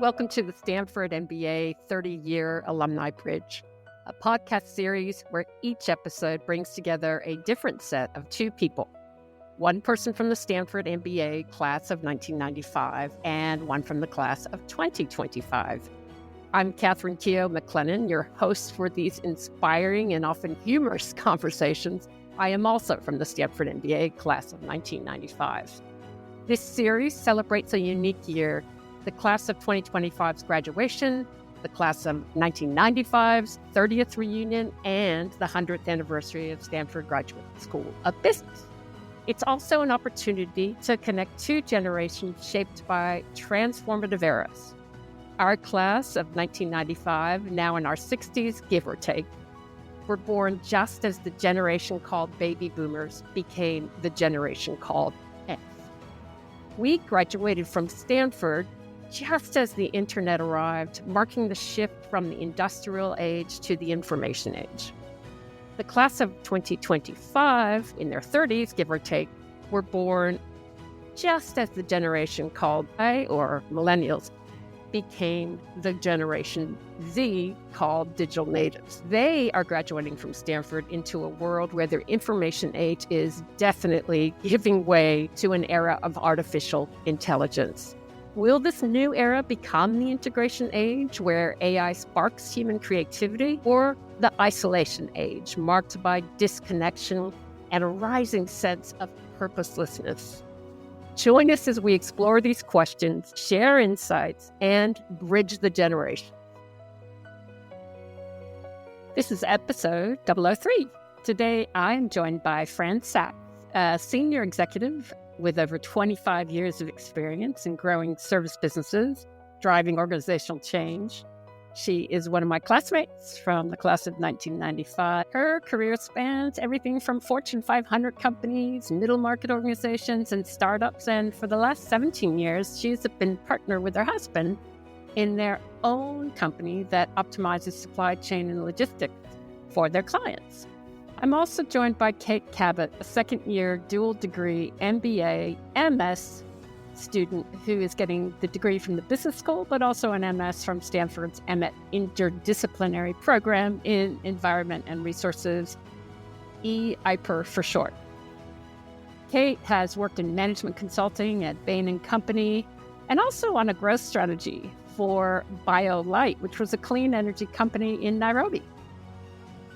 Welcome to the Stanford MBA 30-Year Alumni Bridge, a podcast series where each episode brings together a different set of two people. One person from the Stanford MBA class of 1995 and one from the class of 2025. I'm Catherine Keogh McLennan, your host for these inspiring and often humorous conversations. I am also from the Stanford MBA class of 1995. This series celebrates a unique year: the class of 2025's graduation, the class of 1995's 30th reunion, and the 100th anniversary of Stanford Graduate School of Business. It's also an opportunity to connect two generations shaped by transformative eras. Our class of 1995, now in our 60s, give or take, were born just as the generation called baby boomers became the generation called X. We graduated from Stanford just as the internet arrived, marking the shift from the industrial age to the information age. The class of 2025, in their 30s, give or take, were born just as the generation called Y, or millennials, became the generation Z, called digital natives. They are graduating from Stanford into a world where their information age is definitely giving way to an era of artificial intelligence. Will this new era become the integration age where AI sparks human creativity, or the isolation age marked by disconnection and a rising sense of purposelessness? Join us as we explore these questions, share insights, and bridge the generation. This is episode 003. Today, I am joined by Fran Sachs, a senior executive with over 25 years of experience in growing service businesses, driving organizational change. She is one of my classmates from the class of 1995. Her career spans everything from Fortune 500 companies, middle market organizations, and startups. And for the last 17 years, she's been partner with her husband in their own company that optimizes supply chain and logistics for their clients. I'm also joined by Kabat, a second-year dual-degree MBA-MS student who is getting the degree from the business school, but also an MS from Stanford's Emmett Interdisciplinary program in environment and resources, E-IPER for short. Kate has worked in management consulting at Bain Company and also on a growth strategy for BioLite, which was a clean energy company in Nairobi.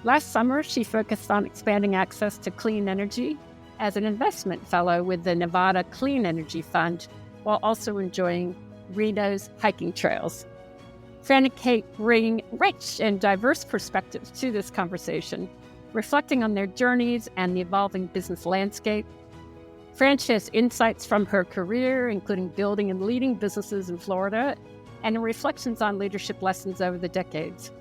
Last summer, she focused on expanding access to clean energy as an investment fellow with the Nevada Clean Energy Fund, while also enjoying Reno's hiking trails. Fran and Kate bring rich and diverse perspectives to this conversation, reflecting on their journeys and the evolving business landscape. Fran shares insights from her career, including building and leading businesses in Florida, and reflections on leadership lessons over the decades.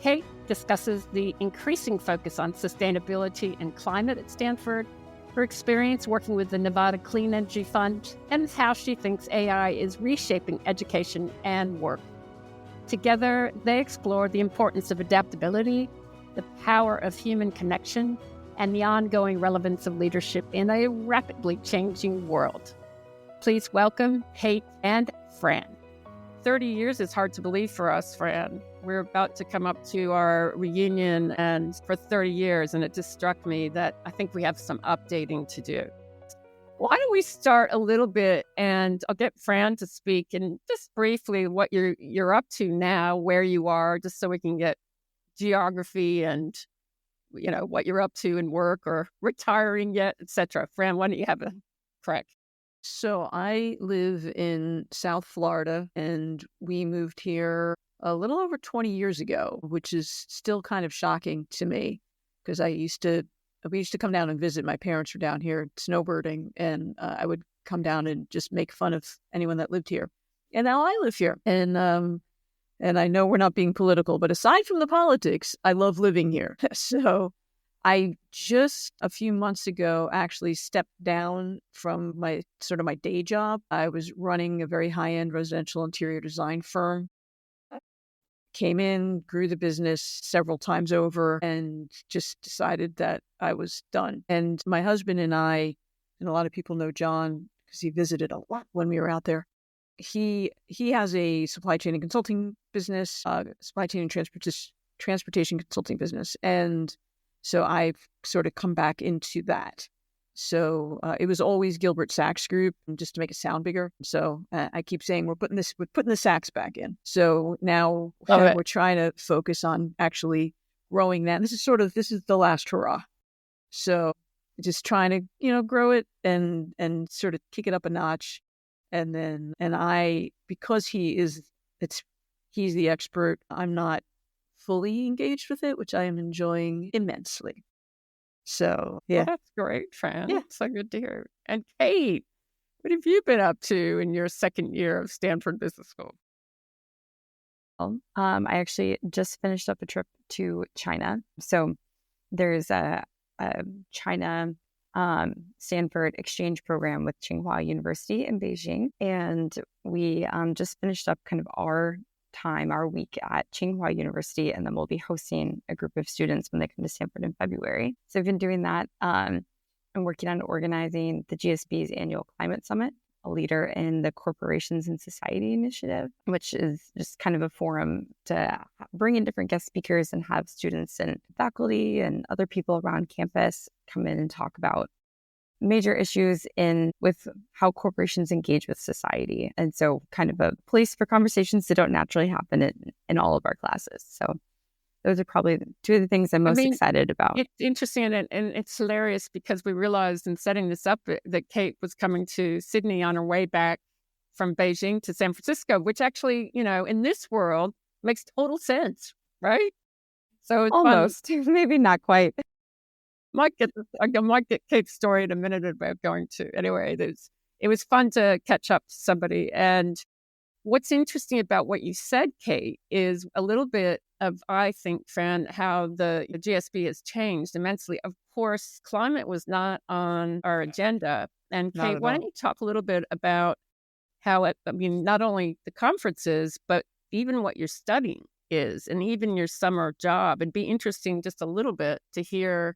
Kate discusses the increasing focus on sustainability and climate at Stanford, her experience working with the Nevada Clean Energy Fund, and how she thinks AI is reshaping education and work. Together, they explore the importance of adaptability, the power of human connection, and the ongoing relevance of leadership in a rapidly changing world. Please welcome Kate and Fran. 30 years is hard to believe for us, Fran. We're about to come up to our reunion and for 30 years, and it just struck me that I think we have some updating to do. Why don't we start a little bit, and I'll get Fran to speak, and just briefly what you're up to now, where you are, just so we can get geography and, what you're up to in work or retiring yet, etc. Fran, why don't you have a crack? So I live in South Florida, and we moved here a little over 20 years ago, which is still kind of shocking to me because we used to come down and visit. My parents were down here snowbirding, and I would come down and just make fun of anyone that lived here. And now I live here, and I know we're not being political, but aside from the politics, I love living here. So I just a few months ago actually stepped down from my day job. I was running a very high-end residential interior design firm. Came in, grew the business several times over, and just decided that I was done. And my husband and I, and a lot of people know John because he visited a lot when we were out there, he has a supply chain and consulting business, supply chain and transportation consulting business. And so I've sort of come back into that. So it was always Gilbert Sachs Group, just to make it sound bigger. So I keep saying we're putting the Sachs back in. So now we're trying to focus on actually growing that. This is the last hurrah. So just trying to grow it and sort of kick it up a notch. And because he's the expert, I'm not fully engaged with it, which I am enjoying immensely. So, yeah. Well, that's great, Fran. Yeah. So good to hear. And Kate, what have you been up to in your second year of Stanford Business School? I actually just finished up a trip to China. So there's a China Stanford exchange program with Tsinghua University in Beijing. And we just finished up kind of our week at Tsinghua University, and then we'll be hosting a group of students when they come to Stanford in February. So I've been doing that. I'm working on organizing the GSB's annual climate summit, a leader in the Corporations and Society initiative, which is just kind of a forum to bring in different guest speakers and have students and faculty and other people around campus come in and talk about major issues with how corporations engage with society. And so kind of a place for conversations that don't naturally happen in all of our classes. So those are probably two of the things I'm most excited about. It's interesting and it's hilarious because we realized in setting this up that Kate was coming to Sydney on her way back from Beijing to San Francisco, which actually, in this world makes total sense, right? So it's almost, maybe not quite. I might get Kate's story in a minute about going to. Anyway, it was fun to catch up to somebody. And what's interesting about what you said, Kate, is a little bit of, I think, Fran, how the GSB has changed immensely. Of course, climate was not on our agenda. And Kate, why don't you talk a little bit about how not only the conferences, but even what you're studying is, and even your summer job. It'd be interesting just a little bit to hear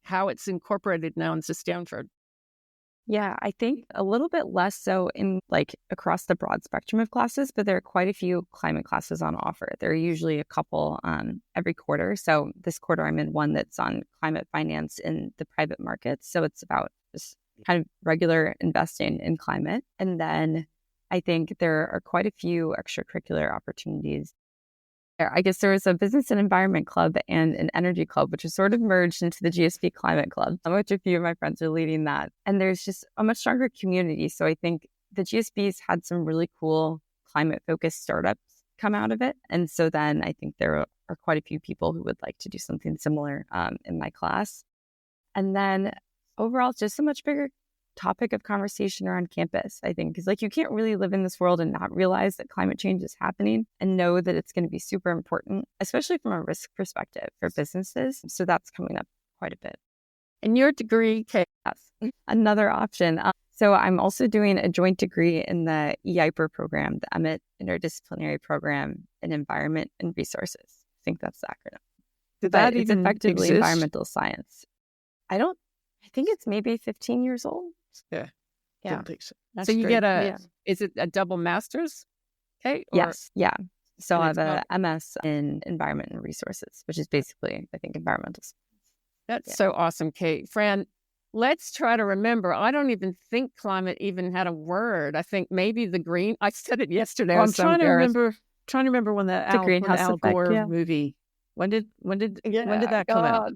how it's incorporated now into Stanford. Yeah, I think a little bit less so in across the broad spectrum of classes, but there are quite a few climate classes on offer. There are usually a couple every quarter. So this quarter I'm in one that's on climate finance in the private markets. So it's about just kind of regular investing in climate. And then I think there are quite a few extracurricular opportunities. I guess there was a business and environment club and an energy club, which is sort of merged into the GSB Climate Club, which a few of my friends are leading that. And there's just a much stronger community. So I think the GSB's had some really cool climate-focused startups come out of it. And so then I think there are quite a few people who would like to do something similar in my class. And then overall, it's just a much bigger topic of conversation around campus, I think, because you can't really live in this world and not realize that climate change is happening and know that it's going to be super important, especially from a risk perspective for businesses. So that's coming up quite a bit. And your degree, Kate? Yes, another option. So I'm also doing a joint degree in the E-IPER program, the Emmett Interdisciplinary Program in Environment and Resources. I think that's the acronym. That it's even effectively exist? Environmental science. I think it's maybe 15 years old. Yeah. Didn't think so. That's so you great. get is it a double master's? Okay. Yes. Yeah. So I have a called MS in Environment and Resources, which is basically, I think, environmental science. That's so awesome, Kate. Fran, let's try to remember. I don't even think climate even had a word. I think maybe the green. I said it yesterday. I'm trying to remember when the Al Gore movie. When did that come out?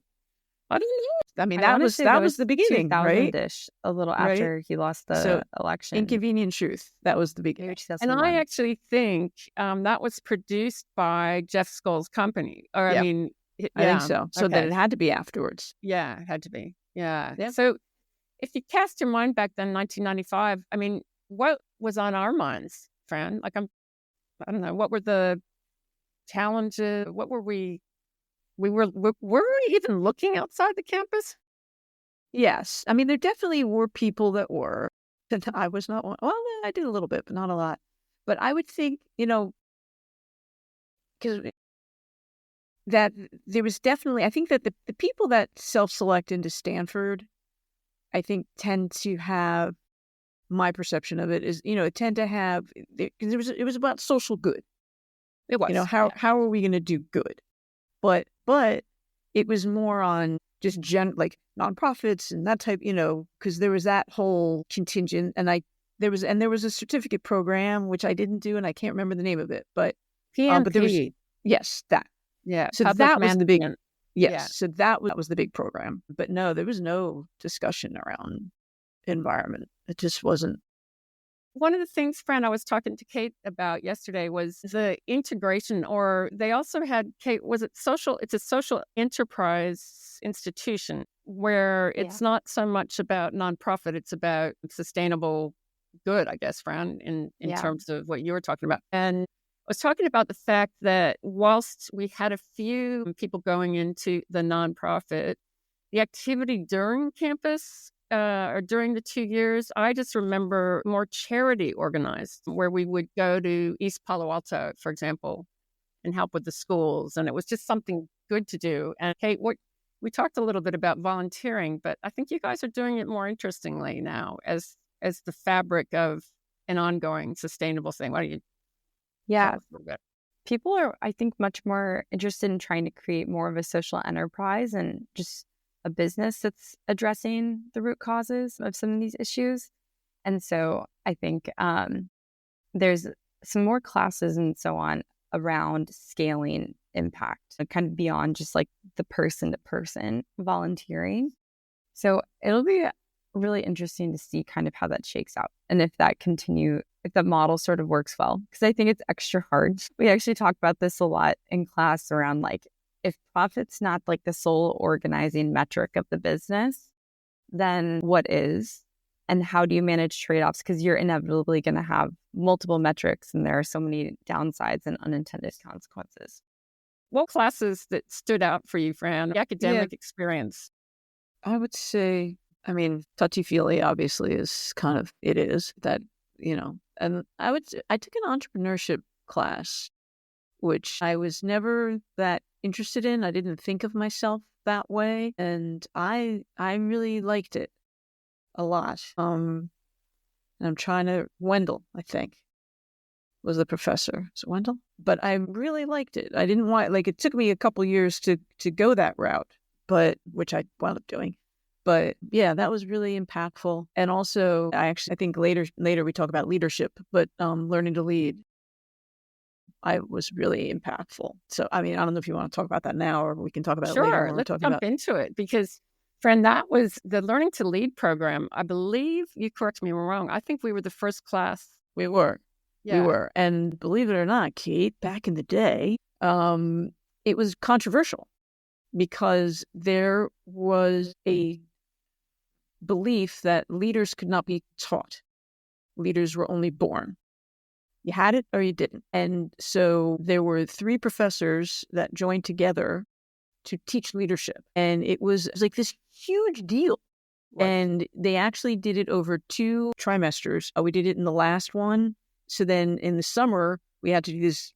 I don't know. I mean, that was the beginning, right? 2000-ish, a little after he lost the election. Inconvenient Truth. That was the beginning. And I actually think that was produced by Jeff Skoll's company. Or I mean, I think so. So that it had to be afterwards. Yeah, it had to be. Yeah. So if you cast your mind back then, 1995, I mean, what was on our minds, Fran? I don't know. What were the challenges? What were we? Were we even looking outside the campus? Yes. I mean, there definitely were people that were. And I was not one. Well, I did a little bit, but not a lot. But I would think, because that there was definitely, I think that the people that self-select into Stanford, I think tend to have my perception of it is, it tend to have, because it was about social good. It was. How are we going to do good? But it was more on just like nonprofits and that type, because there was that whole contingent, and there was a certificate program which I didn't do, and I can't remember the name of it, but PNP. But there was, yes, that. Yeah. So public that was the big, management. yes. Yeah. So that was the big program. But no, there was no discussion around environment. It just wasn't. One of the things, Fran, I was talking to Kate about yesterday was the integration, or they also had, Kate, was it social? It's a social enterprise institution where it's not so much about nonprofit, it's about sustainable good, I guess, Fran, in terms of what you were talking about. And I was talking about the fact that whilst we had a few people going into the nonprofit, the activity during campus or during the 2 years, I just remember more charity organized, where we would go to East Palo Alto, for example, and help with the schools. And it was just something good to do. And Kate, we talked a little bit about volunteering, but I think you guys are doing it more interestingly now as the fabric of an ongoing sustainable thing. Why don't you tell us a little bit? People are, I think, much more interested in trying to create more of a social enterprise and just a business that's addressing the root causes of some of these issues. And so I think there's some more classes and so on around scaling impact, kind of beyond just like the person-to-person volunteering. So it'll be really interesting to see kind of how that shakes out and if that model sort of works well. Because I think it's extra hard. We actually talk about this a lot in class around like, if profit's not like the sole organizing metric of the business, then what is? And how do you manage trade-offs? Because you're inevitably going to have multiple metrics and there are so many downsides and unintended consequences. What classes that stood out for you, Fran? The academic experience? I would say, touchy-feely obviously is kind of, it is that, and I took an entrepreneurship class, which I was never that interested in. I didn't think of myself that way. And I really liked it a lot. And I'm trying to, Wendell, I think, was the professor. Is it Wendell? But I really liked it. I didn't want, it took me a couple years to go that route, but which I wound up doing. But yeah, that was really impactful. And also, I think later we talk about leadership, but learning to lead, I was really impactful. So, I don't know if you want to talk about that now, or we can talk about it later. Sure, let's jump into it, because, Fran, that was the Learning to Lead program. I believe, you correct me if I'm wrong, I think we were the first class. We were. Yeah. We were. And believe it or not, Kate, back in the day, it was controversial because there was a belief that leaders could not be taught. Leaders were only born. You had it or you didn't. And so there were 3 professors that joined together to teach leadership. And it was like this huge deal. Right. And they actually did it over 2 trimesters. We did it in the last one. So then in the summer, we had to do this.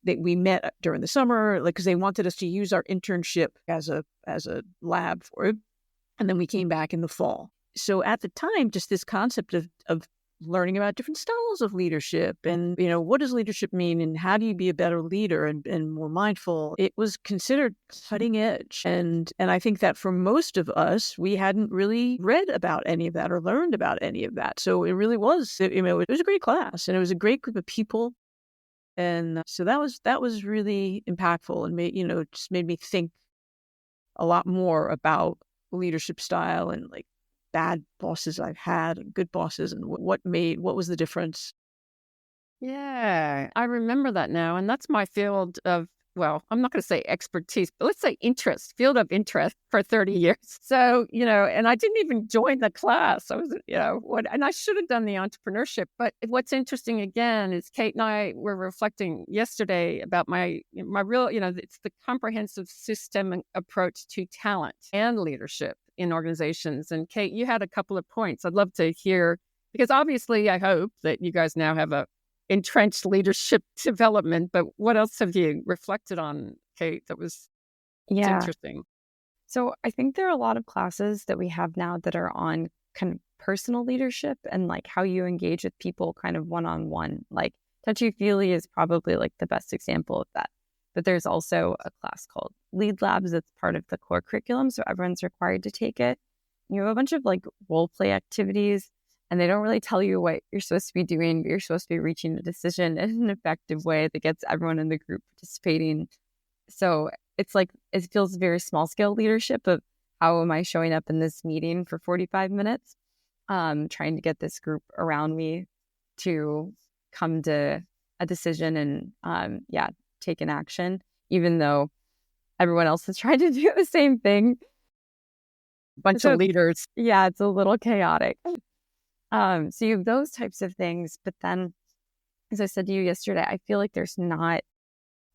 We met during the summer, because they wanted us to use our internship as a lab for it. And then we came back in the fall. So at the time, just this concept of learning about different styles of leadership and, what does leadership mean and how do you be a better leader and more mindful? It was considered cutting edge. And I think that for most of us, we hadn't really read about any of that or learned about any of that. So it really was, it was a great class and it was a great group of people. And so that was really impactful and just made me think a lot more about leadership style and bad bosses I've had and good bosses and what was the difference. Yeah, I remember that now. And that's my field of, well, I'm not going to say expertise, but let's say field of interest for 30 years. So, and I didn't even join the class. I was, and I should have done the entrepreneurship. But what's interesting again is Kate and I were reflecting yesterday about my real, it's the comprehensive system approach to talent and leadership in organizations. And Kate, you had a couple of points I'd love to hear, because obviously I hope that you guys now have a entrenched leadership development, but what else have you reflected on, Kate, that was interesting? So I think there are a lot of classes that we have now that are on kind of personal leadership and like how you engage with people kind of one-on-one. Like touchy-feely is probably like the best example of that. But there's also a class called Lead Labs that's part of the core curriculum, so everyone's required to take it. You have a bunch of like role play activities, and they don't really tell you what you're supposed to be doing, but you're supposed to be reaching a decision in an effective way that gets everyone in the group participating. So it's like, it feels very small scale leadership of how am I showing up in this meeting for 45 minutes, trying to get this group around me to come to a decision and take an action, even though everyone else is trying to do the same thing. Bunch of leaders. Yeah, it's a little chaotic. So you have those types of things. But then, as I said to you yesterday, I feel like there's not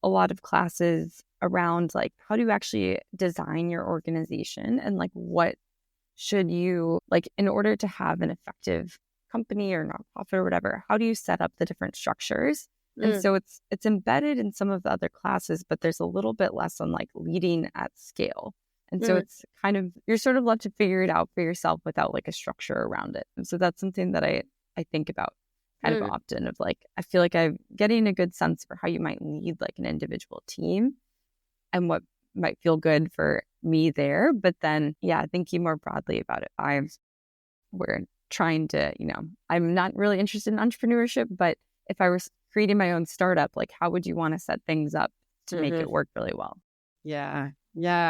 a lot of classes around like how do you actually design your organization and like what should you like in order to have an effective company or nonprofit or whatever, how do you set up the different structures? And so it's embedded in some of the other classes, but there's a little bit less on like leading at scale. And so it's kind of, you're sort of left to figure it out for yourself without like a structure around it. And so that's something that I think about kind of often of like, I feel like I'm getting a good sense for how you might lead like an individual team and what might feel good for me there. But then, thinking more broadly about it, we're trying to, I'm not really interested in entrepreneurship, but if I were creating my own startup, like how would you want to set things up to make it work really well? Yeah.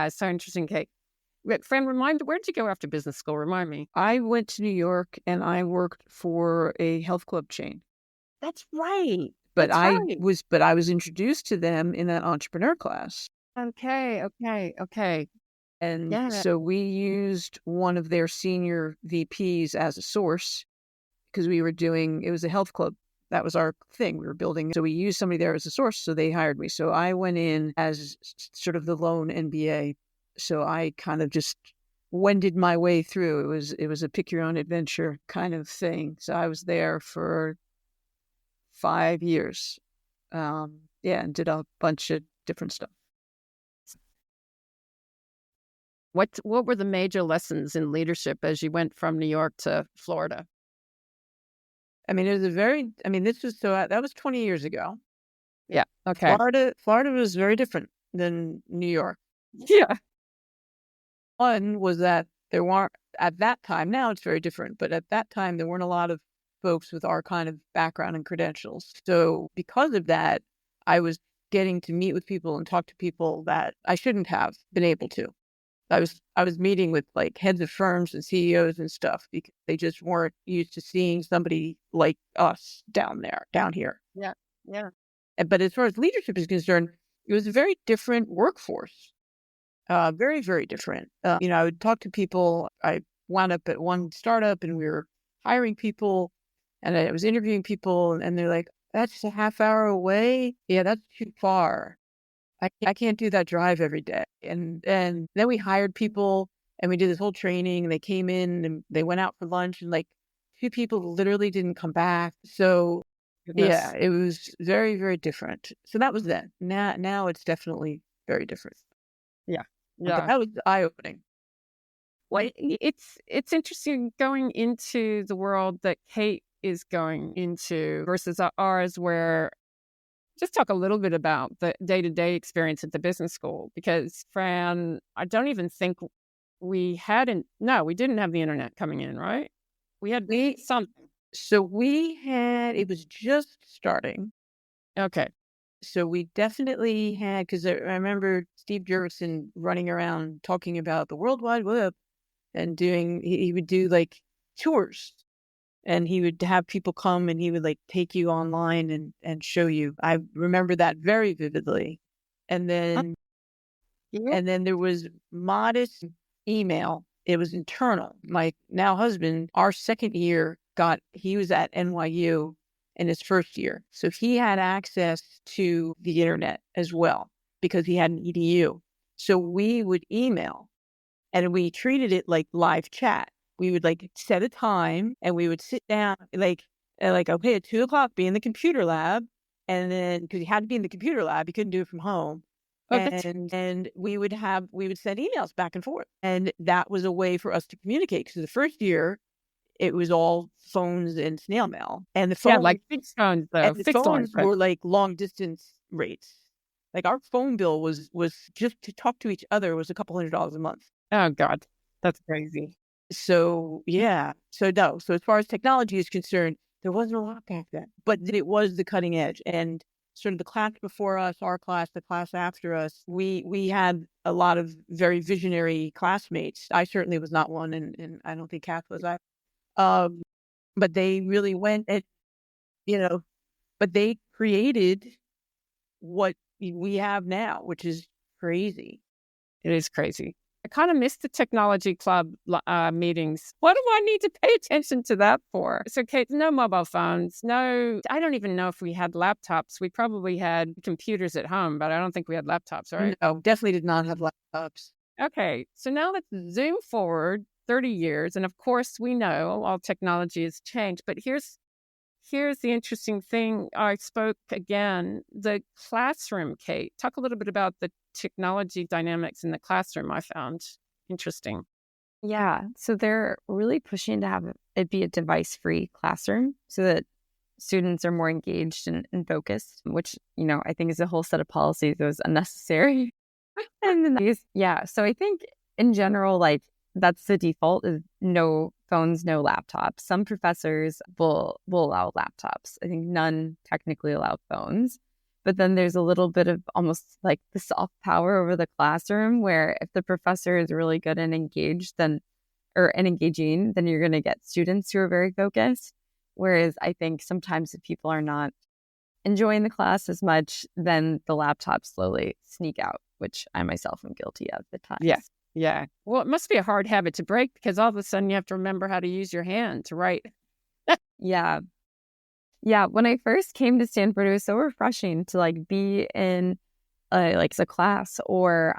So interesting, Kate. Fran, where did you go after business school? Remind me. I went to New York and I worked for a health club chain. That's right. But I was introduced to them in that entrepreneur class. Okay. And so we used one of their senior VPs as a source because it was a health club. That was our thing we were building. So we used somebody there as a source. So they hired me. So I went in as sort of the lone MBA. So I kind of just wended my way through. It was a pick your own adventure kind of thing. So I was there for 5 years. And did a bunch of different stuff. What were the major lessons in leadership as you went from New York to Florida? I mean, that was 20 years ago. Yeah. Okay. Florida was very different than New York. Yeah. One was that there weren't, at that time, now it's very different, but at that time, there weren't a lot of folks with our kind of background and credentials. So because of that, I was getting to meet with people and talk to people that I shouldn't have been able to. I was meeting with like heads of firms and CEOs and stuff because they just weren't used to seeing somebody like us down here. Yeah. But as far as leadership is concerned, it was a very different workforce. Very, very different. I would talk to people. I wound up at one startup and we were hiring people and I was interviewing people and they're like, that's a half hour away. Yeah, that's too far. I can't do that drive every day. And then we hired people and we did this whole training and they came in and they went out for lunch and like 2 people literally didn't come back. So it was very, very different. So that was then. Now it's definitely very different. Yeah. But that was eye-opening. Well, it's interesting going into the world that Kate is going into versus ours, where just talk a little bit about the day-to-day experience at the business school, because Fran, I don't even think we didn't have the internet coming in, right? We had something. So it was just starting. Okay. So we definitely had, because I remember Steve Jurvetson running around talking about the World Wide Web and he would do like tours. And he would have people come and he would like take you online and show you. I remember that very vividly. And then there was modest email. It was internal. My now husband, our second year he was at NYU in his first year. So he had access to the internet as well because he had an EDU. So we would email and we treated it like live chat. We would like set a time and we would sit down okay, at 2:00, be in the computer lab. And then, because you had to be in the computer lab, you couldn't do it from home. And we would send emails back and forth. And that was a way for us to communicate. Because the first year it was all phones and snail mail. And the Yeah, phones, like fixed phones, though. and the Fixed line phones phone. were like long distance rates. Like our phone bill was just to talk to each other was a couple $100 a month. Oh, God. That's crazy. So, yeah. So, no. So, as far as technology is concerned, there wasn't a lot back then, but it was the cutting edge. And sort of the class before us, our class, the class after us, we had a lot of very visionary classmates. I certainly was not one, and I don't think Kath was either. But they really went at, but they created what we have now, which is crazy. It is crazy. I kind of missed the technology club meetings. What do I need to pay attention to that for? So, Kate, no mobile phones. No, I don't even know if we had laptops. We probably had computers at home, but I don't think we had laptops, right? No, definitely did not have laptops. Okay, so now let's zoom forward 30 years. And of course, we know all technology has changed, but here's the interesting thing. I spoke again, the classroom, Kate. Talk a little bit about the technology dynamics in the classroom. I found interesting. Yeah. So they're really pushing to have it be a device-free classroom so that students are more engaged and focused, which, I think is a whole set of policies that was unnecessary. And then so I think in general, like that's the default is no phones, no laptops. Some professors will allow laptops. I think none technically allow phones. But then there's a little bit of almost like the soft power over the classroom where if the professor is really good and engaged, and engaging, then you're going to get students who are very focused. Whereas I think sometimes if people are not enjoying the class as much, then the laptops slowly sneak out, which I myself am guilty of at times. Yeah. Yeah. Well, it must be a hard habit to break because all of a sudden you have to remember how to use your hand to write. Yeah. Yeah. When I first came to Stanford, it was so refreshing to like be in a class or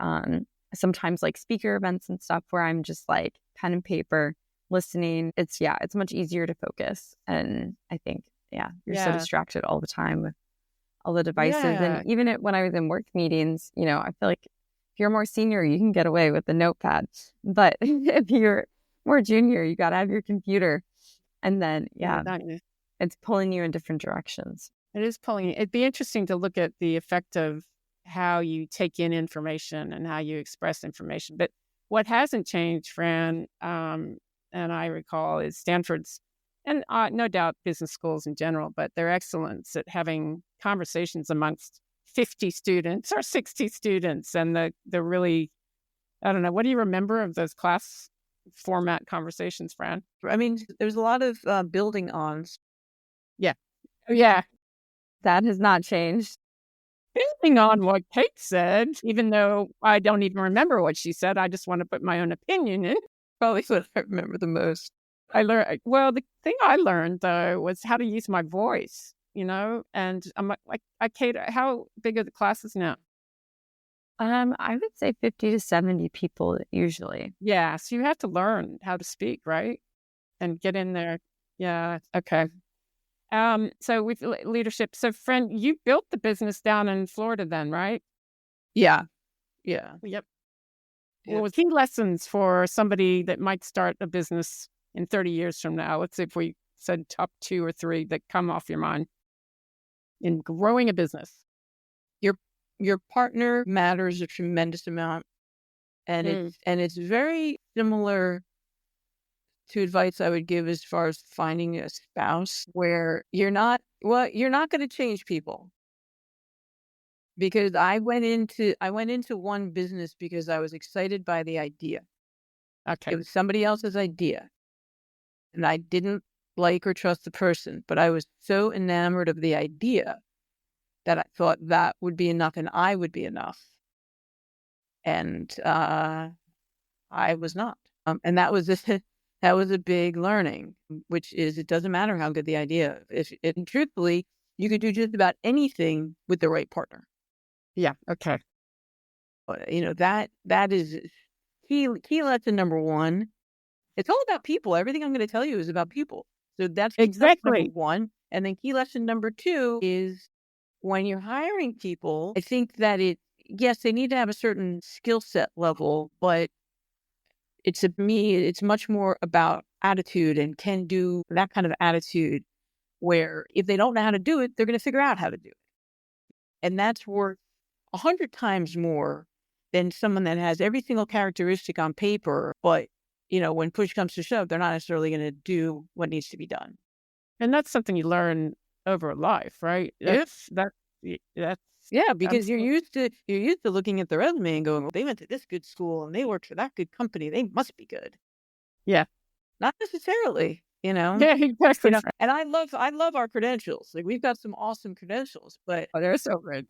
sometimes like speaker events and stuff where I'm just like pen and paper listening. It's much easier to focus. And I think, you're so distracted all the time with all the devices. Yeah. And even when I was in work meetings, I feel like if you're more senior, you can get away with the notepad. But if you're more junior, you got to have your computer. And then, it's pulling you in different directions. It is pulling. It'd be interesting to look at the effect of how you take in information and how you express information. But what hasn't changed, Fran, and I recall, is Stanford's, and no doubt business schools in general, but their excellence at having conversations amongst 50 students or 60 students. And the really, I don't know, what do you remember of those class format conversations, Fran? I mean, there's a lot of building ons. Yeah. Yeah. That has not changed. Building on what Kate said, even though I don't even remember what she said, I just want to put my own opinion in. Probably what I remember the most. The thing I learned, though, was how to use my voice, and I'm like, Kate, how big are the classes now? I would say 50 to 70 people usually. Yeah. So you have to learn how to speak, right? And get in there. Yeah. Okay. So with leadership, so Fran, you built the business down in Florida then, right? Yeah. Yeah. Yep. What was key lessons for somebody that might start a business in 30 years from now? Let's say if we said top 2 or 3 that come off your mind in growing a business. Your partner matters a tremendous amount. And it's very similar to advice I would give as far as finding a spouse where you're not going to change people. Because I went into one business because I was excited by the idea. Okay. It was somebody else's idea. And I didn't like or trust the person, but I was so enamored of the idea that I thought that would be enough and I would be enough. And I was not. And that was a big learning, which is it doesn't matter how good the idea is. And truthfully, you could do just about anything with the right partner. Yeah. Okay. That is key lesson number 1. It's all about people. Everything I'm going to tell you is about people. So that's exactly number 1. And then key lesson number 2 is when you're hiring people, I think that yes, they need to have a certain skill set level, but it's much more about attitude and can do that kind of attitude where if they don't know how to do it, they're going to figure out how to do it. And that's worth 100 times more than someone that has every single characteristic on paper, but, when push comes to shove, they're not necessarily going to do what needs to be done. And that's something you learn over life, right? That's Yeah, because you're used to looking at the resume and going, well, they went to this good school and they worked for that good company. They must be good. Yeah. Not necessarily, Yeah, exactly. And I love our credentials. Like, we've got some awesome credentials, but they're so good.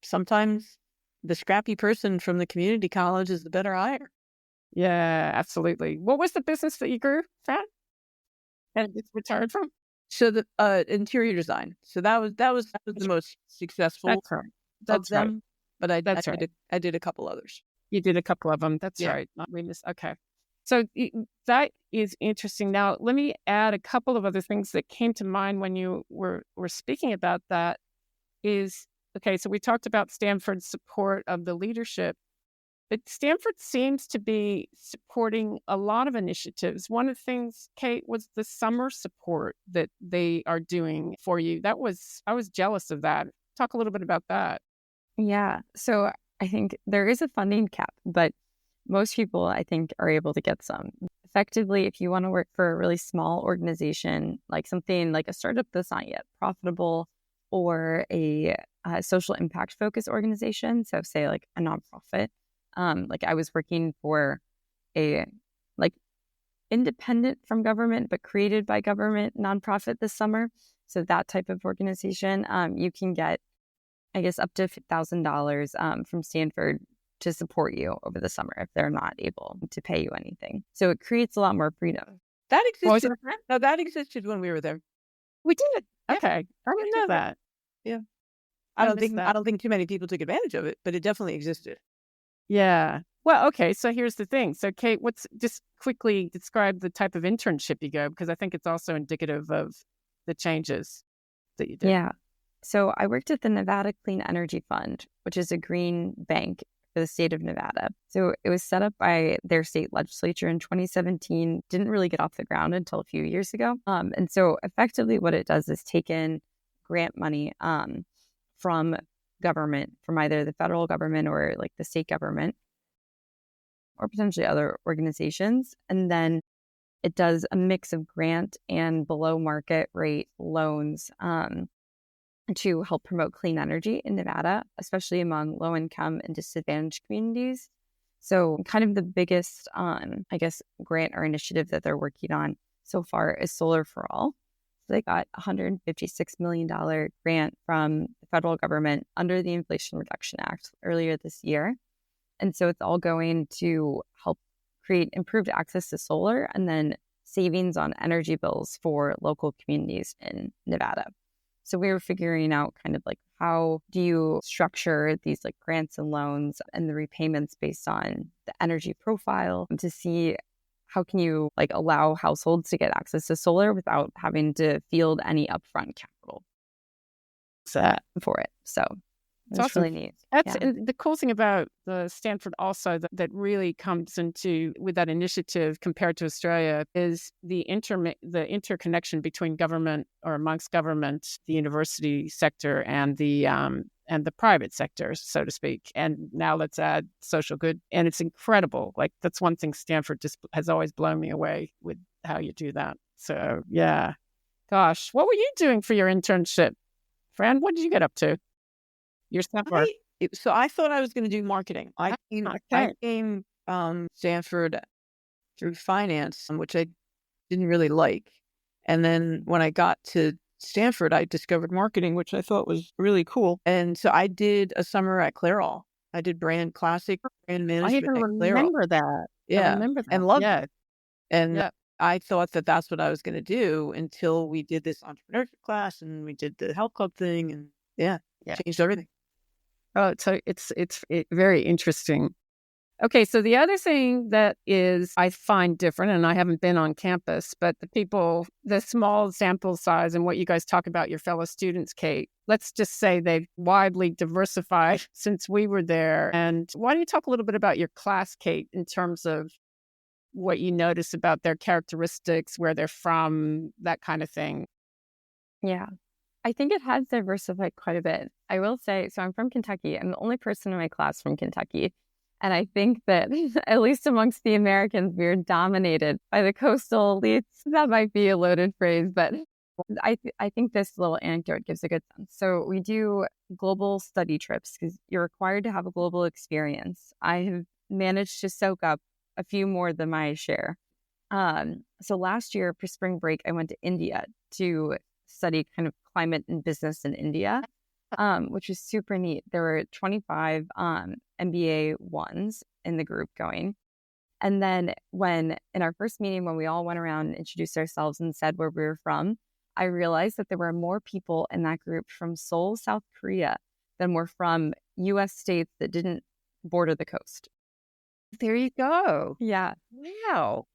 Sometimes the scrappy person from the community college is the better hire. Yeah, absolutely. What was the business that you grew, Fran? And it's retired from? So the interior design. So that was the most successful That's right. of them. Right. But I did a couple others. You did a couple of them. That's right. Okay. So that is interesting. Now, let me add a couple of other things that came to mind when you were speaking about that is, okay, so we talked about Stanford's support of the leadership, but Stanford seems to be supporting a lot of initiatives. One of the things, Kate, was the summer support that they are doing for you. I was jealous of that. Talk a little bit about that. Yeah. So I think there is a funding cap, but most people, I think, are able to get some. Effectively, if you want to work for a really small organization, like something like a startup that's not yet profitable, or a social impact focused organization, so say like a nonprofit, like I was working for a independent from government but created by government nonprofit this summer. So that type of organization, you can get, I guess, up to $1,000 from Stanford to support you over the summer if they're not able to pay you anything. So it creates a lot more freedom. That existed. No, that existed when we were there. We did. Okay, I didn't know that. Yeah, I don't think too many people took advantage of it, but it definitely existed. Yeah. Well, okay. So here's the thing. So Kate, just quickly describe the type of internship you go, because I think it's also indicative of the changes that you did. Yeah. So I worked at the Nevada Clean Energy Fund, which is a green bank for the state of Nevada. So it was set up by their state legislature in 2017, didn't really get off the ground until a few years ago. And so effectively what it does is take in grant money from government, from either the federal government or like the state government or potentially other organizations. And then it does a mix of grant and below market rate loans to help promote clean energy in Nevada, especially among low income and disadvantaged communities. So kind of the biggest, I guess, grant or initiative that they're working on so far is Solar for All. So they got a $156 million grant from the federal government under the Inflation Reduction Act earlier this year. And so it's all going to help create improved access to solar and then savings on energy bills for local communities in Nevada. So we were figuring out kind of like, how do you structure these like grants and loans and the repayments based on the energy profile to see how can you like allow households to get access to solar without having to field any upfront capital for it. So it's awesome. Really neat. And the cool thing about the Stanford also that really comes into with that initiative compared to Australia is the interconnection between government or amongst government, the university sector, and the private sector, so to speak. And now let's add social good. And it's incredible. Like, that's one thing Stanford just has always blown me away with how you do that. So yeah, gosh, what were you doing for your internship, Fran? What did you get up to? So I thought I was going to do marketing. I came Stanford through finance, which I didn't really like. And then when I got to Stanford, I discovered marketing, which I thought was really cool. And so I did a summer at Clairol. I did brand management. I remember that. Yeah, I remember that. And loved it. And I thought that that's what I was going to do until we did this entrepreneurship class and we did the health club thing, and changed everything. Oh, so it's very interesting. Okay, so the other thing that is I find different, and I haven't been on campus, but the small sample size and what you guys talk about your fellow students, Kate, let's just say they've widely diversified since we were there. And why don't you talk a little bit about your class, Kate, in terms of what you notice about their characteristics, where they're from, that kind of thing. Yeah. I think it has diversified quite a bit. I will say, so I'm from Kentucky. I'm the only person in my class from Kentucky. And I think that, at least amongst the Americans, we're dominated by the coastal elites. That might be a loaded phrase, but I think this little anecdote gives a good sense. So we do global study trips because you're required to have a global experience. I have managed to soak up a few more than my share. So last year for spring break, I went to India to study kind of climate and business in India, which was super neat. There were 25 MBA ones in the group going. And then in our first meeting, when we all went around and introduced ourselves and said where we were from, I realized that there were more people in that group from Seoul, South Korea, than were from U.S. states that didn't border the coast. There you go. Yeah. Wow.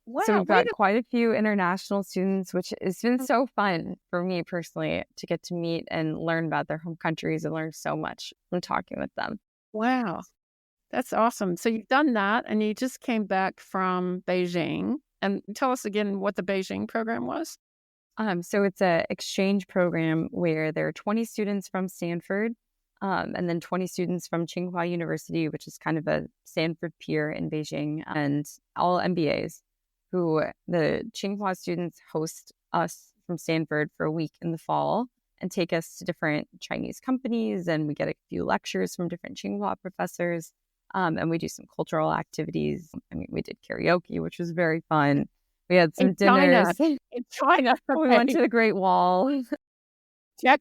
Wow. So we've got quite a few international students, which has been so fun for me personally to get to meet and learn about their home countries and learn so much from talking with them. Wow. That's awesome. So you've done that and you just came back from Beijing. And tell us again what the Beijing program was. So it's an exchange program where there are 20 students from Stanford and then 20 students from Tsinghua University, which is kind of a Stanford peer in Beijing, and all MBAs, who the Tsinghua students host us from Stanford for a week in the fall and take us to different Chinese companies. And we get a few lectures from different Tsinghua professors. And we do some cultural activities. I mean, we did karaoke, which was very fun. We had some dinners. In China. We went to the Great Wall. Check.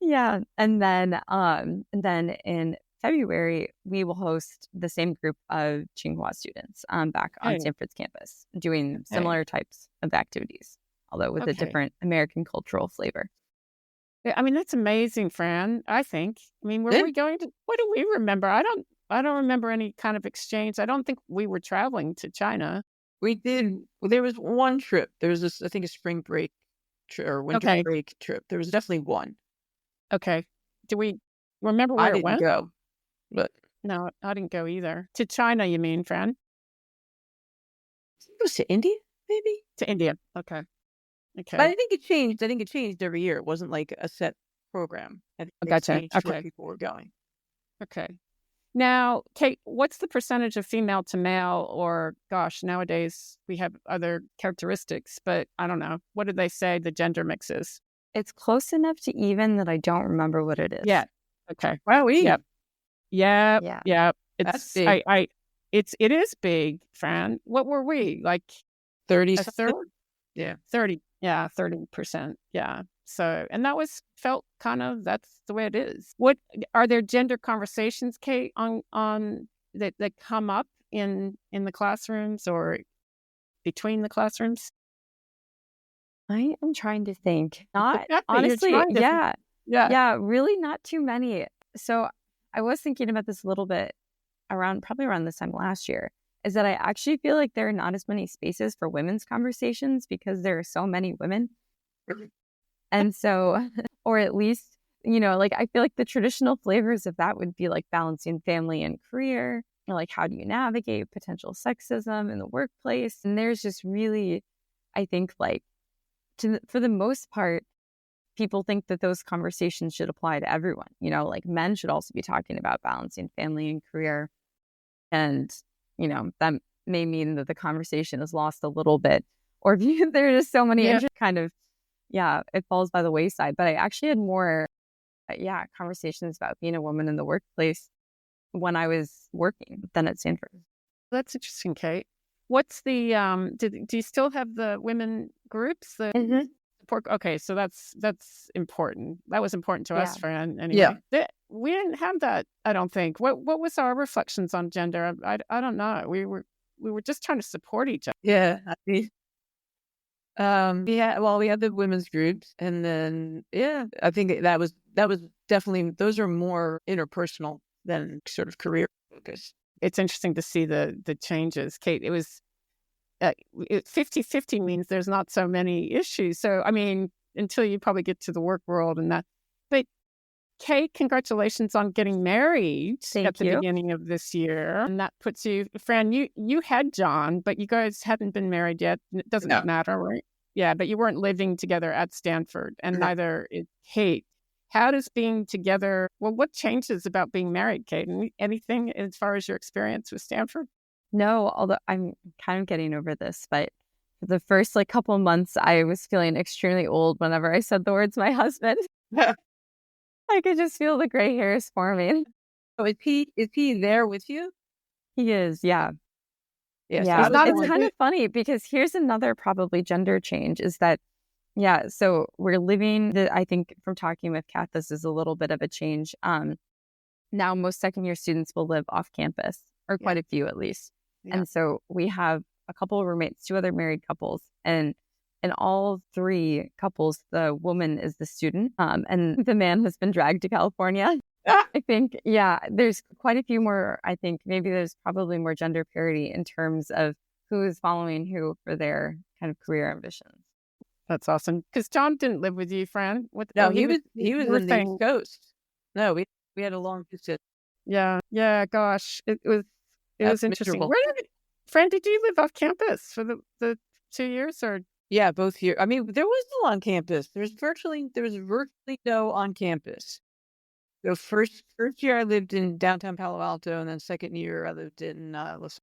Yeah. And then in February, we will host the same group of Tsinghua students back on Stanford's campus doing similar types of activities, although with a different American cultural flavor. Yeah, I mean, that's amazing, Fran, I think. I mean, were we going to, what do we remember? I don't remember any kind of exchange. I don't think we were traveling to China. We did. Well, there was one trip. There was this, I think, a spring break or winter break trip. There was definitely one. Okay. Do we remember where it went? I didn't go. But no, I didn't go either. To China, you mean, Fran? It was to India, maybe? To India. Okay. But I think it changed. I think it changed every year. It wasn't like a set program. I think it changed where people were going. Okay. Now, Kate, what's the percentage of female to male? Or, gosh, nowadays we have other characteristics, but I don't know. What did they say the gender mix is? It's close enough to even that I don't remember what it is. Yeah. Okay. Wow. Yep. That's big. It is big, Fran. What were we, like 30? A third? Yeah. 30. Yeah, 30%. Yeah. So, and that felt kind of, that's the way it is. What are there gender conversations, Kate, on that come up in the classrooms or between the classrooms? I am trying to think. Not You're honestly. trying to Yeah, really not too many. So I was thinking about this a little bit probably around this time last year, is that I actually feel like there are not as many spaces for women's conversations because there are so many women. And so, or at least, like I feel like the traditional flavors of that would be like balancing family and career, or like how do you navigate potential sexism in the workplace? And there's just really, I think, like for the most part, people think that those conversations should apply to everyone. Like men should also be talking about balancing family and career. And, that may mean that the conversation is lost a little bit, or there are just so many kind of, it falls by the wayside. But I actually had more, conversations about being a woman in the workplace when I was working than at Stanford. That's interesting, Kate. What's the, do you still have the women groups? Okay, so that's important. That was important to us, Fran. Anyway, we didn't have that. I don't think. What was our reflections on gender? I don't know. We were just trying to support each other. Yeah. Well, we had the women's groups, and then I think that was definitely, those are more interpersonal than sort of career focused. It's interesting to see the changes, Kate. It was 50-50 means there's not so many issues. So, I mean, until you probably get to the work world and that. But Kate, congratulations on getting married Thank at the you. beginning of this year. And that puts you, Fran, you had John, but you guys hadn't been married yet. It doesn't matter, right? Yeah, but you weren't living together at Stanford, and neither is Kate. How does being together, what changes about being married, Kate? Anything as far as your experience with Stanford? No, although I'm kind of getting over this, but for the first couple of months, I was feeling extremely old whenever I said the words my husband. I could just feel the gray hairs forming. So is he there with you? He is, yeah. Yes. Yeah, it's kind of funny because here's another probably gender change is that, yeah, so we're living, I think from talking with Kath, this is a little bit of a change. Now most second year students will live off campus, or quite a few at least. Yeah. And so we have a couple of roommates, 2 other married couples, and in all 3 couples, the woman is the student, and the man has been dragged to California. I think, yeah, there's quite a few more. I think maybe there's probably more gender parity in terms of who is following who for their kind of career ambitions. That's awesome. Because John didn't live with you, Fran. No, he was in the East Coast. No, we had a long distance. Yeah. Gosh, it was interesting. Miserable. Fran, did you live off campus for the 2 years or? Yeah, both here. I mean, there was no on campus. There was virtually no on campus. The first year I lived in downtown Palo Alto, and then second year I lived in Los.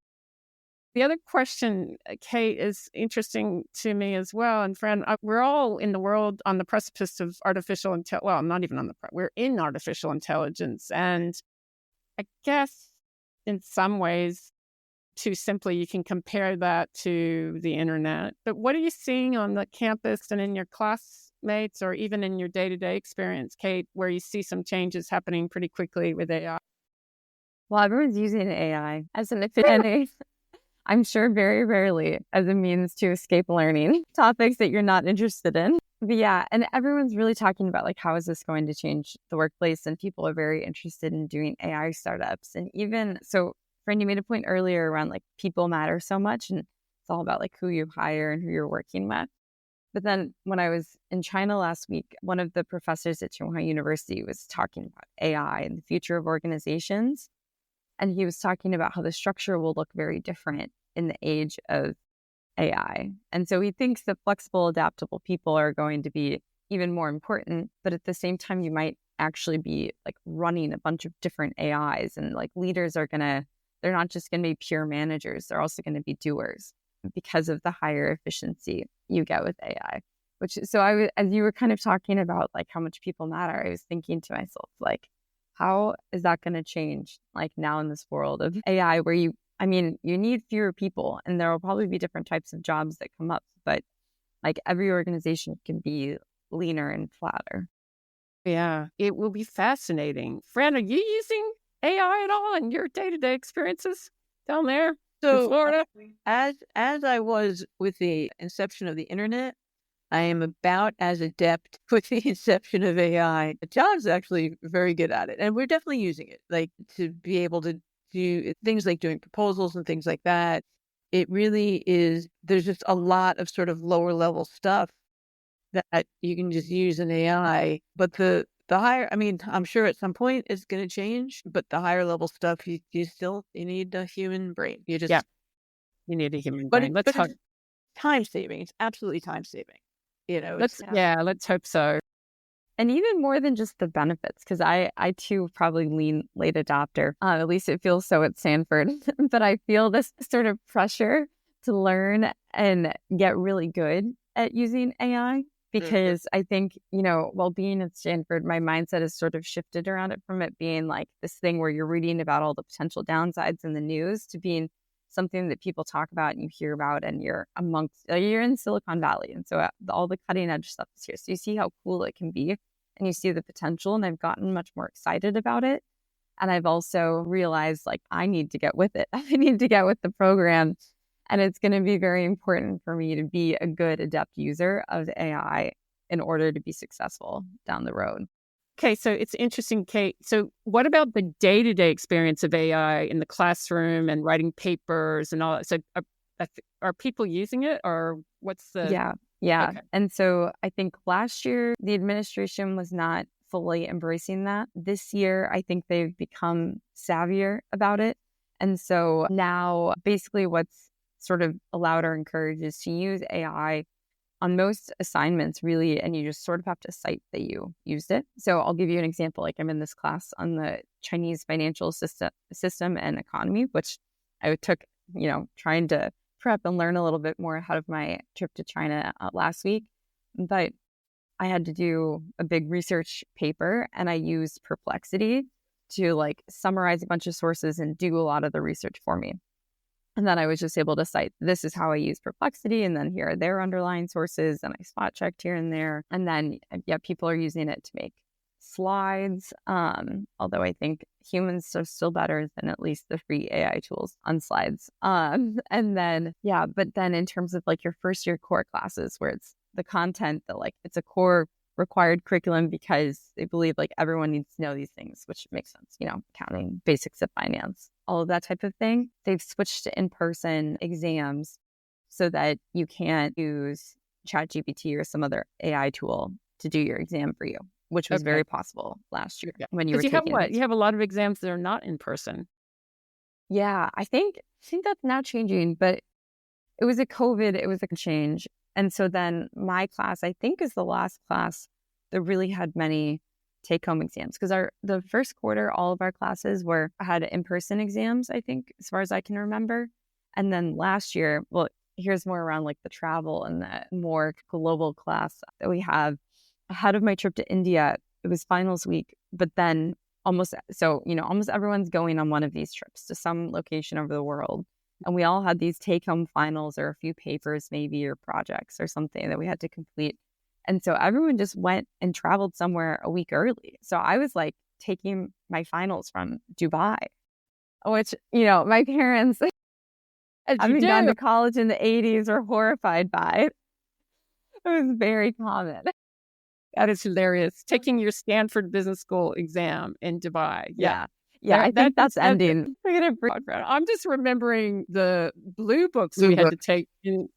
The other question, Kate, is interesting to me as well. And Fran, we're all in the world on the precipice of artificial intelligence. Well, not even we're in artificial intelligence. And I guess in some ways, too simply, you can compare that to the internet. But what are you seeing on the campus and in your classmates or even in your day-to-day experience, Kate, where you see some changes happening pretty quickly with AI? Well, everyone's using AI as an affinity. I'm sure very rarely as a means to escape learning topics that you're not interested in. But yeah, and everyone's really talking about how is this going to change the workplace? And people are very interested in doing AI startups. And even so, Fran, you made a point earlier around people matter so much, and it's all about who you hire and who you're working with. But then when I was in China last week, one of the professors at Tsinghua University was talking about AI and the future of organizations. And he was talking about how the structure will look very different in the age of AI. And so he thinks that flexible, adaptable people are going to be even more important. But at the same time, you might actually be running a bunch of different AIs, and leaders are they're not just going to be pure managers. They're also going to be doers because of the higher efficiency you get with AI. So as you were kind of talking about how much people matter, I was thinking to myself, how is that going to change now in this world of AI where you need fewer people, and there will probably be different types of jobs that come up, but every organization can be leaner and flatter. Yeah, it will be fascinating. Fran, are you using AI at all in your day-to-day experiences down there in Florida? As I was with the inception of the internet, I am about as adept with the inception of AI. John's actually very good at it, and we're definitely using it, to be able to do things like doing proposals and things like that. It really is, there's just a lot of sort of lower level stuff that you can just use an AI, but the higher, I'm sure at some point it's going to change, but the higher level stuff, you need a human brain. You need a human brain. Let's hope. Time saving. It's absolutely time saving. Let's hope so. And even more than just the benefits, because I too probably lean late adopter. At least it feels so at Stanford. But I feel this sort of pressure to learn and get really good at using AI. Because I think, while being at Stanford, my mindset has sort of shifted around it from it being this thing where you're reading about all the potential downsides in the news to being something that people talk about and you hear about, and you're in Silicon Valley. And so all the cutting edge stuff is here. So you see how cool it can be, and you see the potential, and I've gotten much more excited about it. And I've also realized I need to get with it. I need to get with the program. And it's going to be very important for me to be a good adept user of AI in order to be successful down the road. Okay, so it's interesting, Kate. So what about the day-to-day experience of AI in the classroom and writing papers and all that? So are people using it, or what's the... Yeah. Okay. And so I think last year the administration was not fully embracing that. This year, I think they've become savvier about it. And so now basically what's sort of allowed or encouraged is to use AI on most assignments, really, and you just sort of have to cite that you used it. So I'll give you an example. Like I'm in this class on the Chinese financial system and economy, which I took, trying to prep and learn a little bit more ahead of my trip to China last week. But I had to do a big research paper, and I used Perplexity to summarize a bunch of sources and do a lot of the research for me. And then I was just able to cite, this is how I use Perplexity, and then here are their underlying sources, and I spot checked here and there. And then, people are using it to make slides, although I think humans are still better than at least the free AI tools on slides. And then, but then in terms of your first year core classes, where it's the content that it's a core required curriculum because they believe everyone needs to know these things, which makes sense, accounting, basics of finance, all of that type of thing. They've switched to in-person exams so that you can't use ChatGPT or some other AI tool to do your exam for you, which was very possible last year when you were taking you have a lot of exams that are not in person. Yeah, I think that's now changing, but it was a change. And so then my class, I think, is the last class that really had many take-home exams, because the first quarter, all of our classes had in-person exams, I think, as far as I can remember. And then last year, well, here's more around the travel and the more global class that we have. Ahead of my trip to India, it was finals week, but then almost everyone's going on one of these trips to some location over the world. And we all had these take-home finals or a few papers maybe or projects or something that we had to complete. And so everyone just went and traveled somewhere a week early. So I was taking my finals from Dubai, which, my parents, having gone to college in the 80s, were horrified by. It was very common. That is hilarious. Taking your Stanford Business School exam in Dubai. Yeah. I think that's ending. I'm just remembering the blue books we had to take.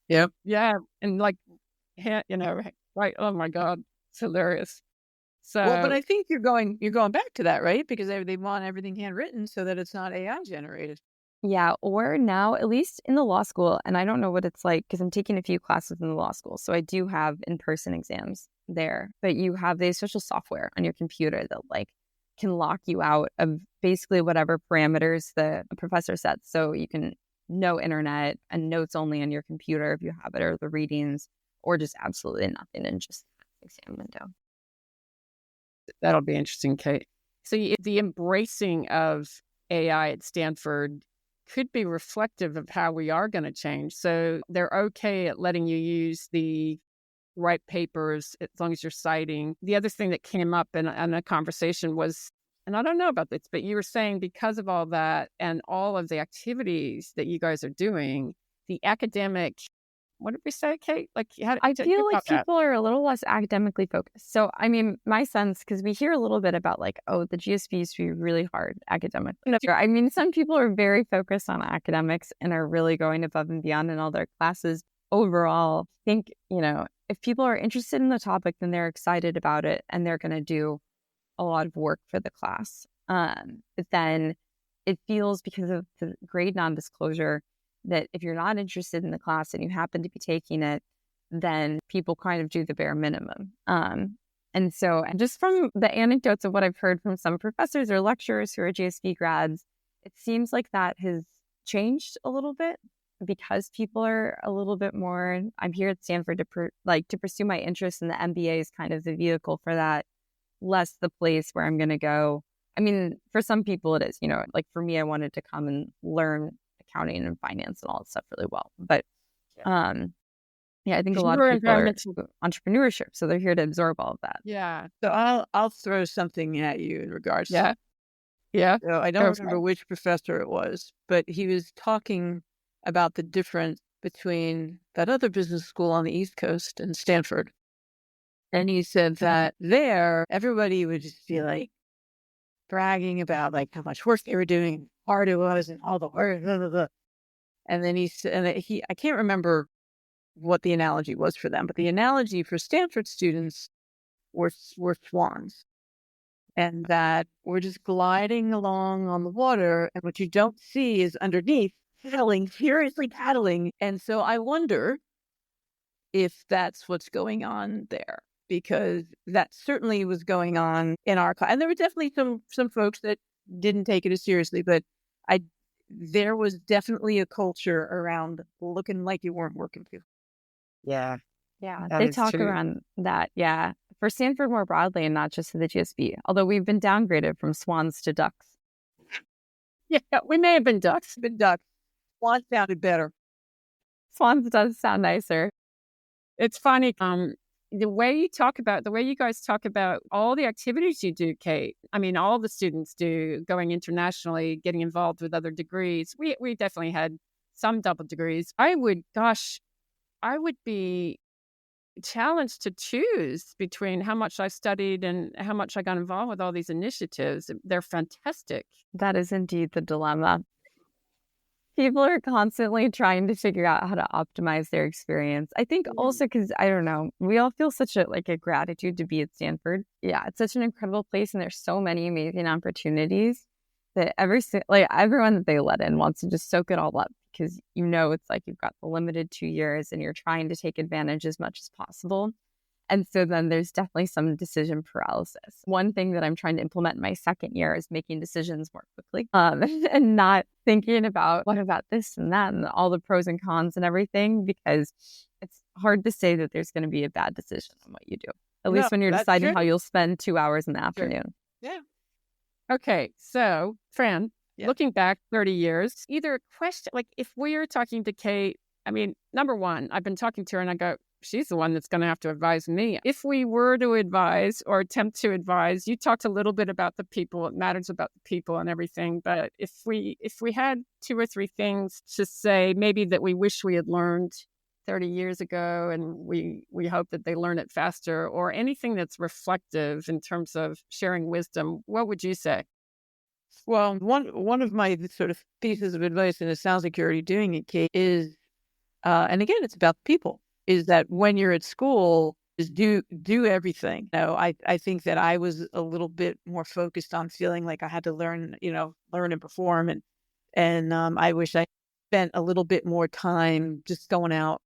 Yeah. And right. Oh my God. It's hilarious. So, but I think you're going back to that, right? Because they want everything handwritten so that it's not AI generated. Yeah. Or now, at least in the law school, and I don't know what it's like because I'm taking a few classes in the law school. So I do have in-person exams there, but you have the special software on your computer that can lock you out of basically whatever parameters the professor sets. So you can no internet and notes only on your computer if you have it, or the readings, or just absolutely nothing and just exam window. That'll be interesting, Kate. So the embracing of AI at Stanford could be reflective of how we are going to change. So they're okay at letting you use the right papers as long as you're citing. The other thing that came up in a conversation was, and I don't know about this, but you were saying because of all that and all of the activities that you guys are doing, the academic, what did we say, Kate? I feel like people are a little less academically focused. So, I mean, my sense, because we hear a little bit about the GSB used to be really hard academically. I mean, some people are very focused on academics and are really going above and beyond in all their classes. Overall, I think, if people are interested in the topic, then they're excited about it and they're going to do a lot of work for the class. But then it feels, because of the grade non-disclosure, that if you're not interested in the class and you happen to be taking it, then people kind of do the bare minimum. And so, and just from the anecdotes of what I've heard from some professors or lecturers who are GSB grads, it seems like that has changed a little bit, because people are a little bit more, I'm here at Stanford to pursue my interest, in the MBA is kind of the vehicle for that, less the place where I'm going to go. I mean, for some people it is, for me, I wanted to come and learn accounting and finance and all that stuff really well. But I think a lot of people are entrepreneurship, so they're here to absorb all of that. Yeah. So I'll throw something at you in regards to Yeah. So I don't remember which professor it was, but he was talking about the difference between that other business school on the East Coast and Stanford. And he said that there, everybody would just be bragging about how much work they were doing, how hard it was, and all the work. Blah, blah, blah. And then he said, I can't remember what the analogy was for them, but the analogy for Stanford students were swans. and that we're just gliding along on the water. And what you don't see is underneath paddling, furiously paddling. And so I wonder if that's what's going on there, because that certainly was going on in our class. And there were definitely some folks that didn't take it as seriously, but there was definitely a culture around looking like you weren't working for. Yeah. Yeah, That they is talk true. around that. Yeah, for Stanford more broadly and not just to the GSB, although we've been downgraded from swans to ducks. Yeah, we may have been ducks. Been duck. Swan sounded better. Swans does sound nicer. It's funny, the way you guys talk about all the activities you do, Kate. I mean, all the students do, going internationally, getting involved with other degrees. We definitely had some double degrees. I would be challenged to choose between how much I studied and how much I got involved with all these initiatives. They're fantastic. That is indeed the dilemma. People are constantly trying to figure out how to optimize their experience. I think also because, I don't know, we all feel such a gratitude to be at Stanford. Yeah, it's such an incredible place, and there's so many amazing opportunities that everyone that they let in wants to just soak it all up, because it's like you've got the limited 2 years and you're trying to take advantage as much as possible. And so then there's definitely some decision paralysis. One thing that I'm trying to implement in my second year is making decisions more quickly, and not thinking about what about this and that and all the pros and cons and everything, because it's hard to say that there's going to be a bad decision on what you do, at least when you're deciding how you'll spend 2 hours in the afternoon. Yeah. Okay, so Fran, looking back 30 years, either a question, like if we were talking to Kate, I mean, number one, I've been talking to her and I go, she's the one that's going to have to advise me. If we were to advise or attempt to advise, you talked a little bit about the people. It matters about the people and everything. But if we had 2 or 3 things to say, maybe that we wish we had learned 30 years ago, and we hope that they learn it faster, or anything that's reflective in terms of sharing wisdom, what would you say? Well, one of my sort of pieces of advice, and it sounds like you're already doing it, Kate, is, and again, it's about people, is that when you're at school, is do everything. I think that I was a little bit more focused on feeling like I had to learn and perform, and I wish I spent a little bit more time just going out,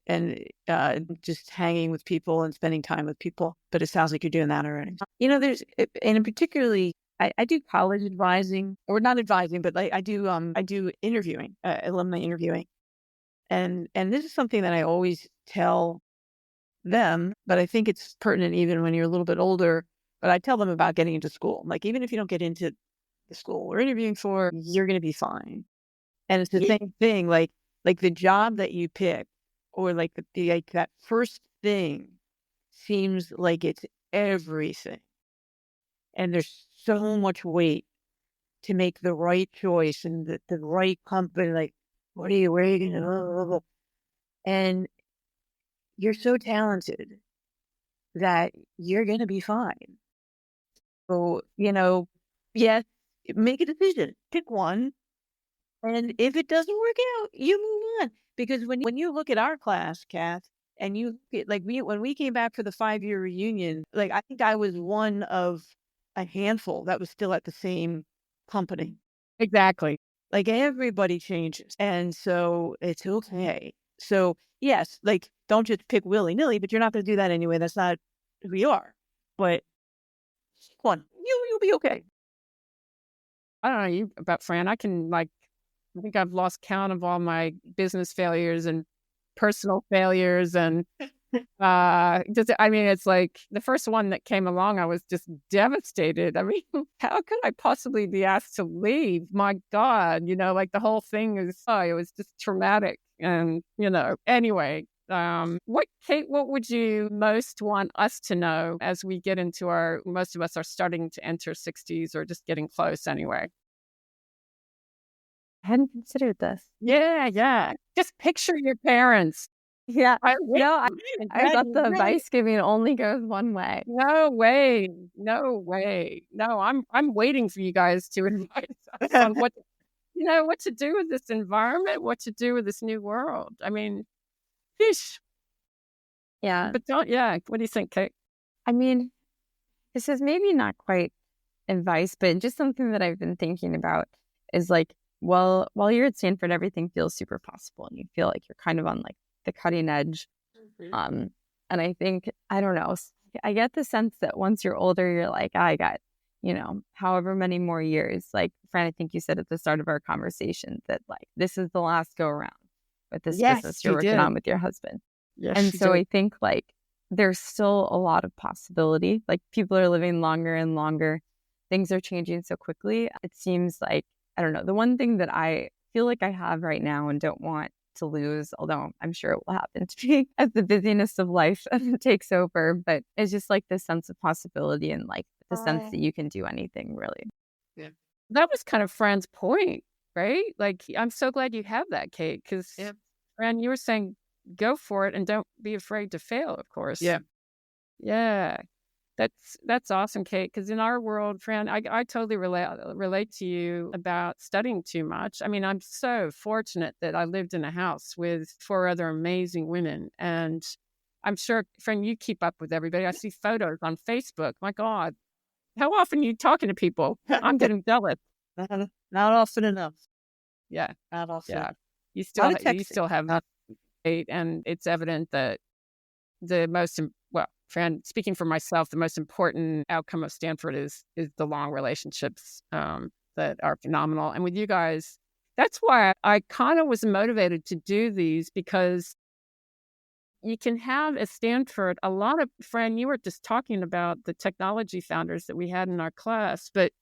and just hanging with people and spending time with people. But it sounds like you're doing that already. And particularly, I do college advising, or not advising, but I do interviewing, alumni interviewing. And this is something that I always tell them, but I think it's pertinent even when you're a little bit older. But I tell them about getting into school. Like, even if you don't get into the school we're interviewing for, you're going to be fine. And it's the same thing, like the job that you pick, or like that first thing seems like it's everything. And there's so much weight to make the right choice and the right company. Like, where are you going to? And you're so talented that you're going to be fine. So, yes, make a decision, pick one. And if it doesn't work out, you move on. Because when you look at our class, Kath, and you get, like, when we came back for the 5-year reunion, like, I think I was one of a handful that was still at the same company. Exactly. Like, everybody changes. And so it's okay. So yes, like, don't just pick willy-nilly, but you're not going to do that anyway. That's not who you are. But one, you'll be okay. I don't know about Fran. I think I've lost count of all my business failures and personal failures. And it's like the first one that came along, I was just devastated. I mean, how could I possibly be asked to leave? My God, like the whole thing it was just traumatic. And, anyway, Kate, what would you most want us to know as we get into most of us are starting to enter 60s or just getting close anyway? I hadn't considered this. Yeah. Just picture your parents. Yeah. I thought the advice giving only goes one way. No way. No, I'm waiting for you guys to advise us on what to do with this environment, what to do with this new world. I mean, fish. Yeah. But what do you think, Kate? I mean, this is maybe not quite advice, but just something that I've been thinking about is like, well, while you're at Stanford, everything feels super possible and you feel like you're kind of on like the cutting edge. And I think, I don't know, I get the sense that once you're older, you're like, I got, however many more years. Like, Fran, I think you said at the start of our conversation that like, this is the last go around with this business you're working on with your husband. Yes, and so I think like there's still a lot of possibility. Like people are living longer and longer. Things are changing so quickly. It seems like, I don't know, the one thing that I feel like I have right now and don't want to lose, although I'm sure it will happen to me as the busyness of life takes over, but it's just like this sense of possibility and like the sense that you can do anything really. Yeah. That was kind of Fran's point, right? Like, I'm so glad you have that, Kate, because Fran, you were saying go for it and don't be afraid to fail, of course. Yeah. That's awesome, Kate, because in our world, Fran, I totally relate to you about studying too much. I mean, I'm so fortunate that I lived in a house with 4 other amazing women. And I'm sure, Fran, you keep up with everybody. I see photos on Facebook. My God, how often are you talking to people? I'm getting jealous. Not often enough. Yeah. Not often. Yeah. You still have Kate, and it's evident that Fran, speaking for myself, the most important outcome of Stanford is the long relationships that are phenomenal. And with you guys, that's why I kind of was motivated to do these, because you can have at Stanford a lot of, Fran, you were just talking about the technology founders that we had in our class, but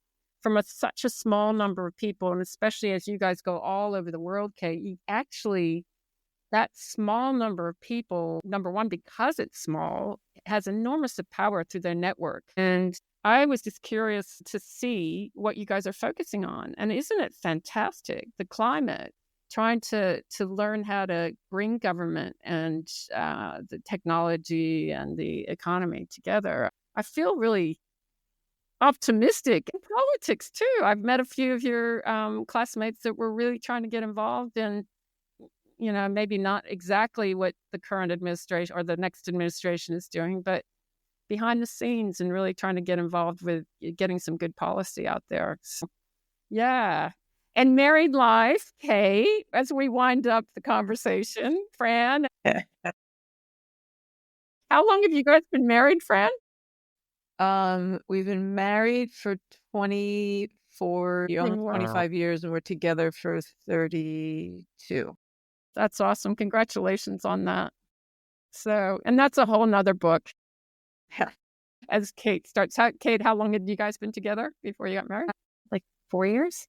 from such a small number of people, and especially as you guys go all over the world, Kate, you actually, that small number of people, number one, because it's small, has enormous power through their network. And I was just curious to see what you guys are focusing on. And isn't it fantastic? The climate, trying to learn how to bring government and the technology and the economy together. I feel really optimistic in politics too. I've met a few of your classmates that were really trying to get involved in, maybe not exactly what the current administration or the next administration is doing, but behind the scenes and really trying to get involved with getting some good policy out there. So, yeah. And married life, Kate, as we wind up the conversation, Fran. How long have you guys been married, Fran? We've been married for 24, 25 years, and we're together for 32. That's awesome. Congratulations on that. So, and that's a whole nother book. As Kate starts, Kate, how long had you guys been together before you got married? Like 4 years.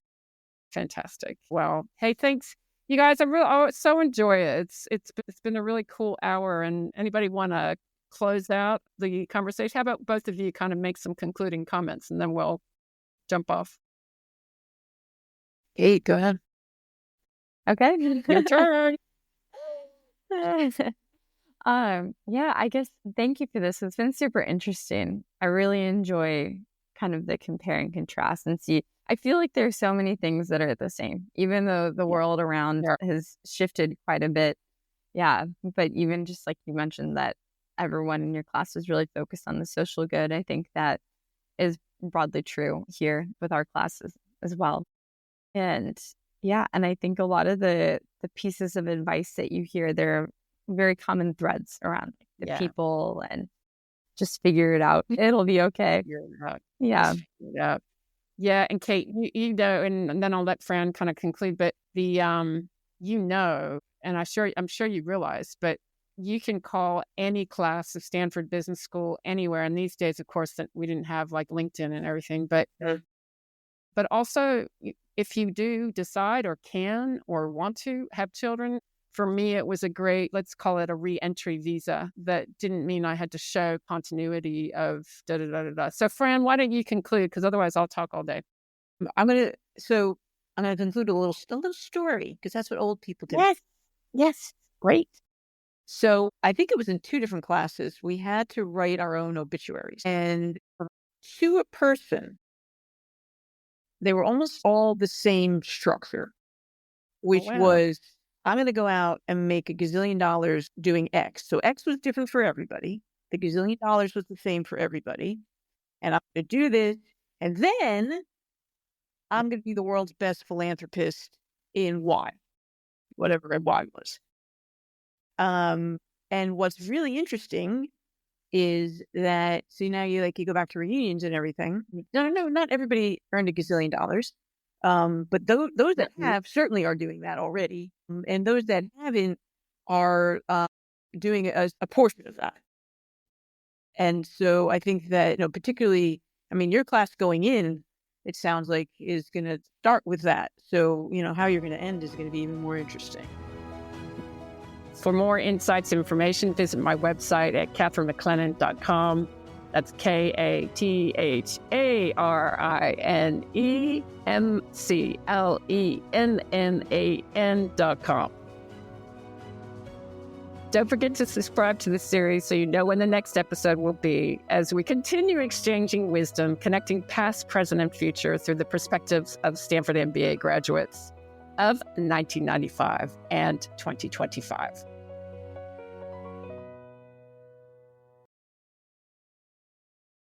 Fantastic. Well, hey, thanks, you guys. I so enjoy it. It's been a really cool hour. And anybody want to close out the conversation? How about both of you kind of make some concluding comments, and then we'll jump off. Kate, go ahead. Okay. Your turn. Yeah, I guess thank you for this. It's been super interesting. I really enjoy kind of the compare and contrast and see. I feel like there's so many things that are the same, even though the world around has shifted quite a bit. Yeah, but even just like you mentioned that everyone in your class was really focused on the social good. I think that is broadly true here with our classes as well. And yeah, and I think a lot of the pieces of advice that you hear, there are very common threads around the people, and just figure it out. It'll be okay. Figure it out. Yeah. Yeah. And Kate, and then I'll let Fran kind of conclude, but the, and I'm sure you realize, but you can call any class of Stanford Business School anywhere. And these days, of course, that we didn't have like LinkedIn and everything, but also if you do decide or can or want to have children, for me, it was a great, let's call it a re-entry visa that didn't mean I had to show continuity of da-da-da-da-da. So Fran, why don't you conclude? Because otherwise I'll talk all day. I'm going to conclude a little story, because that's what old people do. Yes. Great. So I think it was in 2 different classes. We had to write our own obituaries. And to a person, they were almost all the same structure, which was, I'm going to go out and make $1 gazillion doing X. So X was different for everybody. The $1 gazillion was the same for everybody. and I'm going to do this, and then I'm going to be the world's best philanthropist in Y, whatever Y was. And what's really interesting is that, see, now you go back to reunions and everything. No, not everybody earned $1 gazillion. But those that have certainly are doing that already. And those that haven't are doing a portion of that. And so I think that, particularly, your class going in, it sounds like is going to start with that. So, how you're going to end is going to be even more interesting. For more insights and information, visit my website at katharinemclennan.com. That's KATHARINEMCLENNAN.com. Don't forget to subscribe to this series so you know when the next episode will be, as we continue exchanging wisdom, connecting past, present, and future through the perspectives of Stanford MBA graduates of 1995 and 2025.